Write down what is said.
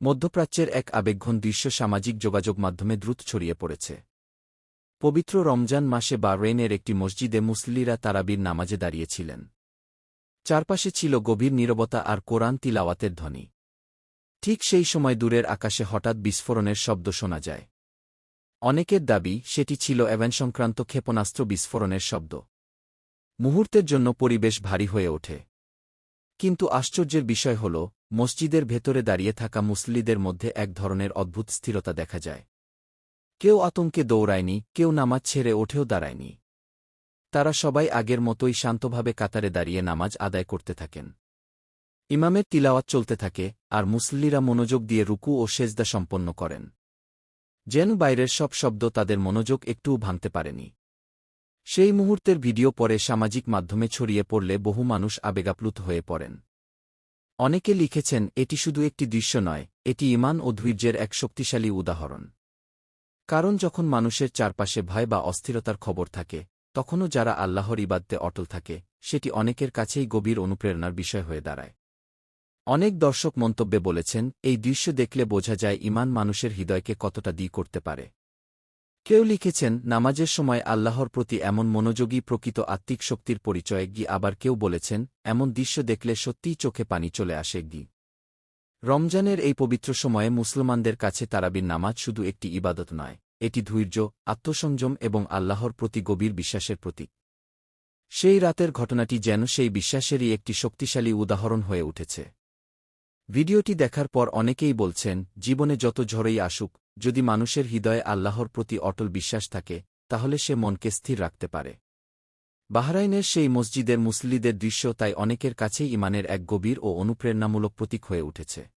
মধ্যপ্রাচ্যের এক আবেগঘন দৃশ্য সামাজিক যোগাযোগ মাধ্যমে দ্রুত ছড়িয়ে পড়েছে। পবিত্র রমজান মাসে বাহরাইনের একটি মসজিদে মুসল্লিরা তারাবির নামাজে দাঁড়িয়েছিলেন। চারপাশে ছিল গভীর নীরবতা আর কোরআন তিলাওয়াতের ধ্বনি। ঠিক সেই সময় দূরের আকাশে হঠাৎ বিস্ফোরণের শব্দ শোনা যায়। অনেকের দাবি সেটি ছিল সংক্রান্ত ক্ষেপণাস্ত্র বিস্ফোরণের শব্দ। মুহূর্তের জন্য পরিবেশ ভারী হয়ে ওঠে। কিন্তু আশ্চর্যের বিষয় হল, মসজিদের ভেতরে দাঁড়িয়ে থাকা মুসল্লিদের মধ্যে এক ধরনের অদ্ভুত স্থিরতা দেখা যায়। কেউ আতঙ্কে দৌড়ায়নি, কেউ নামাজ ছেড়ে ওঠেও দাঁড়ায়নি। তারা সবাই আগের মতোই শান্তভাবে কাতারে দাঁড়িয়ে নামাজ আদায় করতে থাকেন। ইমামের তিলাওয়াত চলতে থাকে, আর মুসল্লিরা মনোযোগ দিয়ে রুকু ও সেজদা সম্পন্ন করেন। যেন বাইরের সব শব্দ তাদের মনোযোগ একটুও ভাঙতে পারেনি। সেই মুহূর্তের ভিডিও পরে সামাজিক মাধ্যমে ছড়িয়ে পড়লে বহু মানুষ আবেগাপ্লুত হয়ে পড়েন। অনেকে লিখেছেন, এটি শুধু একটি দৃশ্য নয়, এটি ঈমান ও ধৈর্যের এক শক্তিশালী উদাহরণ। কারণ যখন মানুষের চারপাশে ভয় বা অস্থিরতার খবর থাকে, তখনও যারা আল্লাহর ইবাদতে অটল থাকে, সেটি অনেকের কাছেই গভীর অনুপ্রেরণার বিষয় হয়ে দাঁড়ায়। অনেক দর্শক মন্তব্যে বলেছেন, এই দৃশ্য দেখলে বোঝা যায় ঈমান মানুষের হৃদয়কে কতটা দিয়ে করতে পারে। কেউ লিখেছেন, নামাজের সময় আল্লাহর প্রতি এমন মনোযোগী প্রকৃত আত্মিক শক্তির পরিচয়। আবার কেউ বলেছেন, এমন দৃশ্য দেখলে সত্যিই চোখে পানি চলে আসে। রমজানের এই পবিত্র সময়ে মুসলমানদের কাছে তারাবির নামাজ শুধু একটি ইবাদত নয়, এটি ধৈর্য, আত্মসংযম এবং আল্লাহর প্রতি গভীর বিশ্বাসের প্রতীক। সেই রাতের ঘটনাটি যেন সেই বিশ্বাসেরই একটি শক্তিশালী উদাহরণ হয়ে উঠেছে। ভিডিওটি দেখার পর অনেকেই বলছেন, জীবনে যত ঝড়ই আসুক, যদি মানুষের হৃদয়ে আল্লাহর প্রতি অটল বিশ্বাস থাকে, তাহলে সে মনকে স্থির রাখতে পারে। বাহরাইনের সেই মসজিদের মুসল্লিদের দৃশ্য তাই অনেকের কাছেই ঈমানের এক গভীর ও অনুপ্রেরণামূলক প্রতীক হয়ে উঠেছে।